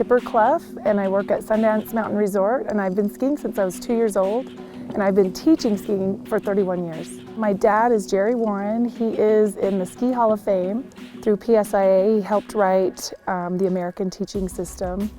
Kipper, Clef, and I work at Sundance Mountain Resort, and I've been skiing since I was 2 years old, and I've been teaching skiing for 31 years. My dad is Jerry Warren. He is in the Ski Hall of Fame through PSIA. He helped write the American teaching system,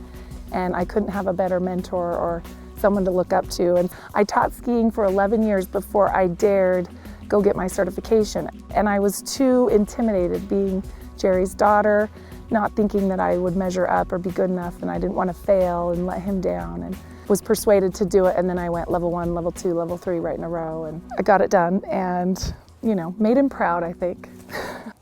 and I couldn't have a better mentor or someone to look up to. And I taught skiing for 11 years before I dared go get my certification. And I was too intimidated being Jerry's daughter, not thinking that I would measure up or be good enough, and I didn't want to fail and let him down, and was persuaded to do it. And then I went level 1, level 2, level 3 right in a row, and I got it done, and made him proud, I think.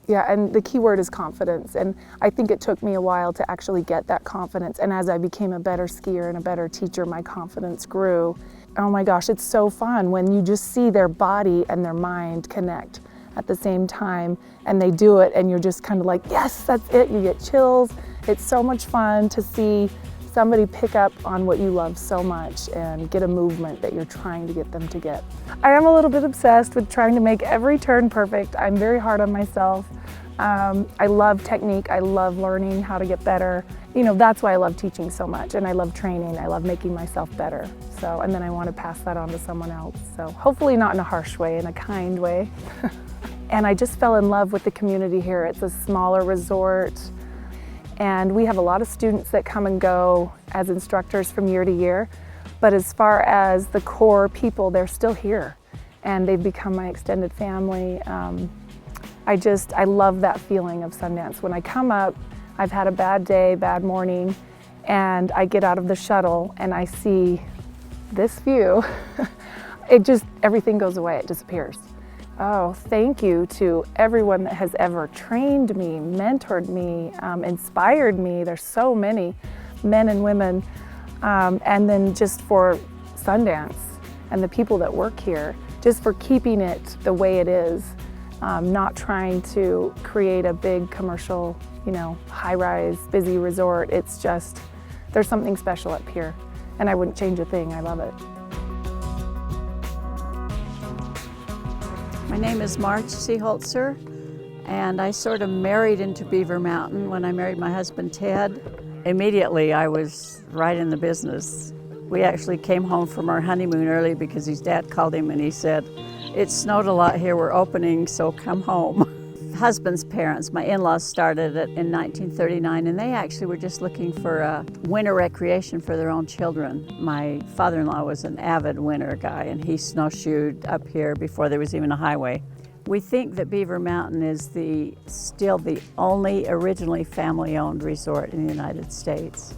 Yeah, and the key word is confidence, and I think it took me a while to actually get that confidence, and as I became a better skier and a better teacher, my confidence grew. Oh my gosh, it's so fun when you just see their body and their mind connect at the same time, and they do it, and you're just kind of like, yes, that's it. You get chills. It's so much fun to see somebody pick up on what you love so much and get a movement that you're trying to get them to get. I am a little bit obsessed with trying to make every turn perfect. I'm very hard on myself. I love technique. I love learning how to get better. That's why I love teaching so much, and I love training. I love making myself better. And then I want to pass that on to someone else. So hopefully not in a harsh way, in a kind way. And I just fell in love with the community here. It's a smaller resort, and we have a lot of students that come and go as instructors from year to year. But as far as the core people, they're still here, and they've become my extended family. I love that feeling of Sundance. When I come up, I've had a bad day, bad morning, and I get out of the shuttle and I see this view. Everything goes away, it disappears. Oh, thank you to everyone that has ever trained me, mentored me, inspired me. There's so many men and women. And then just for Sundance and the people that work here, just for keeping it the way it is, not trying to create a big commercial, high-rise, busy resort. It's just, there's something special up here, and I wouldn't change a thing. I love it. My name is Marge Seeholzer, and I sort of married into Beaver Mountain when I married my husband Ted. Immediately I was right in the business. We actually came home from our honeymoon early because his dad called him and he said, "It snowed a lot here, we're opening, so come home." Husband's parents, my in-laws, started it in 1939, and they actually were just looking for a winter recreation for their own children. My father-in-law was an avid winter guy, and he snowshoed up here before there was even a highway. We think that Beaver Mountain is still the only originally family-owned resort in the United States.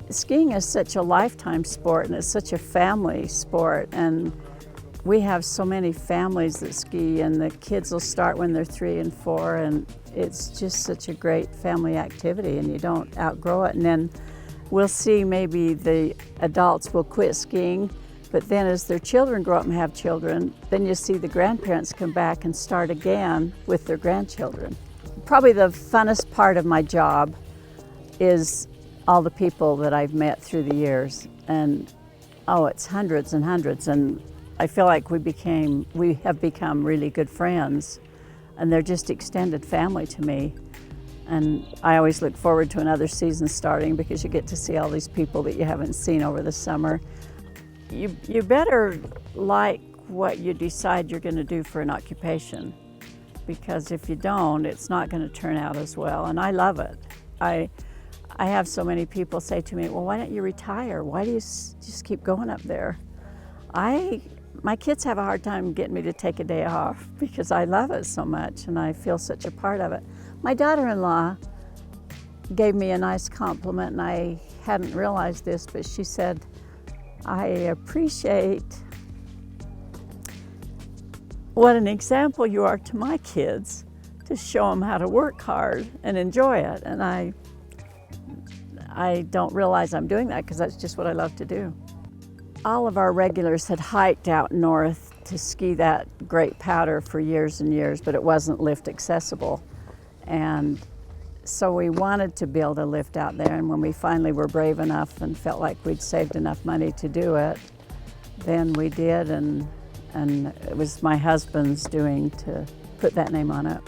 Skiing is such a lifetime sport, and it's such a family sport, and we have so many families that ski, and the kids will start when they're 3 and 4, and it's just such a great family activity, and you don't outgrow it. And then we'll see maybe the adults will quit skiing, but then as their children grow up and have children, then you see the grandparents come back and start again with their grandchildren. Probably the funnest part of my job is all the people that I've met through the years, and it's hundreds and hundreds, and I feel like we have become really good friends, and they're just extended family to me. And I always look forward to another season starting because you get to see all these people that you haven't seen over the summer. You better like what you decide you're going to do for an occupation, because if you don't, it's not going to turn out as well. And I love it. I have so many people say to me, "Well, why don't you retire? Why do you just keep going up there?" My kids have a hard time getting me to take a day off because I love it so much and I feel such a part of it. My daughter-in-law gave me a nice compliment, and I hadn't realized this, but she said, "I appreciate what an example you are to my kids to show them how to work hard and enjoy it." And I don't realize I'm doing that because that's just what I love to do. All of our regulars had hiked out north to ski that great powder for years and years, but it wasn't lift accessible. And so we wanted to build a lift out there, and when we finally were brave enough and felt like we'd saved enough money to do it, then we did, and it was my husband's doing to put that name on it.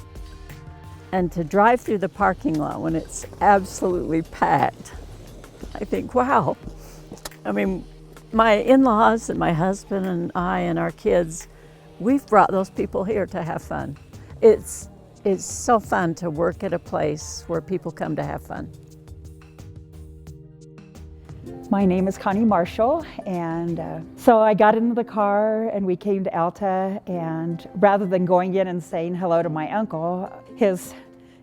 And to drive through the parking lot when it's absolutely packed I think, wow. I mean, my in-laws and my husband and I and our kids, we've brought those people here to have fun. It's so fun to work at a place where people come to have fun. My name is Connie Marshall, and so I got into the car and we came to Alta, and rather than going in and saying hello to my uncle, his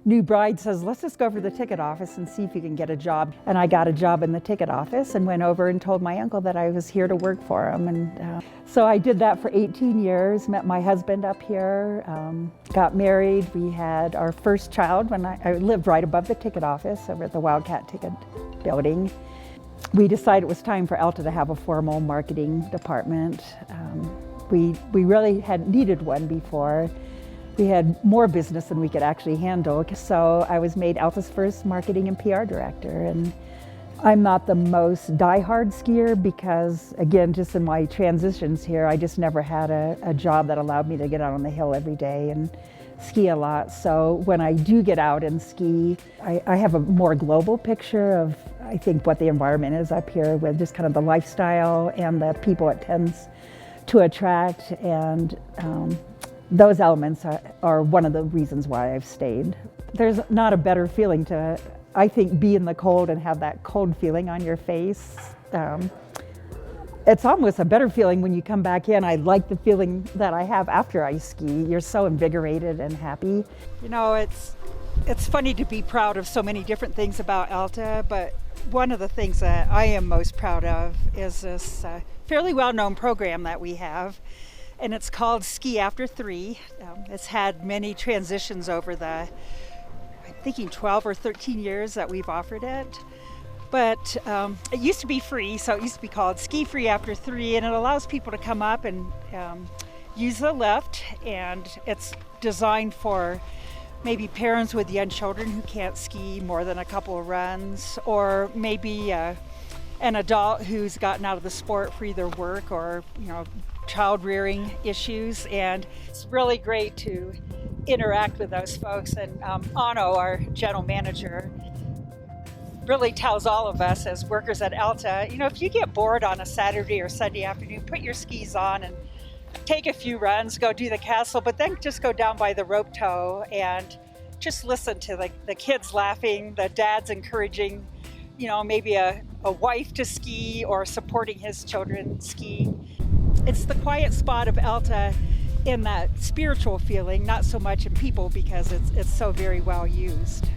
new bride says, let's just go over to the ticket office and see if you can get a job. And I got a job in the ticket office and went over and told my uncle that I was here to work for him. And so I did that for 18 years, met my husband up here, got married. We had our first child when I lived right above the ticket office over at the Wildcat Ticket building. We decided it was time for Alta to have a formal marketing department. We really had needed one before. We had more business than we could actually handle, so I was made Alta's first marketing and PR director. And I'm not the most die-hard skier because, again, just in my transitions here, I just never had a job that allowed me to get out on the hill every day and ski a lot. So when I do get out and ski, I have a more global picture of, I think, what the environment is up here with just kind of the lifestyle and the people it tends to attract. And those elements are one of the reasons why I've stayed. There's not a better feeling to, I think, be in the cold and have that cold feeling on your face. It's almost a better feeling when you come back in. I like the feeling that I have after I ski. You're so invigorated and happy. You know, it's funny to be proud of so many different things about Alta, but one of the things that I am most proud of is this fairly well-known program that we have. And it's called Ski After 3. It's had many transitions over the, I'm thinking 12 or 13 years that we've offered it. But it used to be free, so it used to be called Ski Free After 3, and it allows people to come up and use the lift, and it's designed for maybe parents with young children who can't ski more than a couple of runs, or maybe an adult who's gotten out of the sport for either work or, child rearing issues. And it's really great to interact with those folks. And Ano, our general manager, really tells all of us as workers at Alta, if you get bored on a Saturday or Sunday afternoon, put your skis on and take a few runs, go do the castle, but then just go down by the rope tow and just listen to the kids laughing, the dads encouraging, maybe a wife to ski or supporting his children ski. It's the quiet spot of Alta in that spiritual feeling, not so much in people because it's so very well used.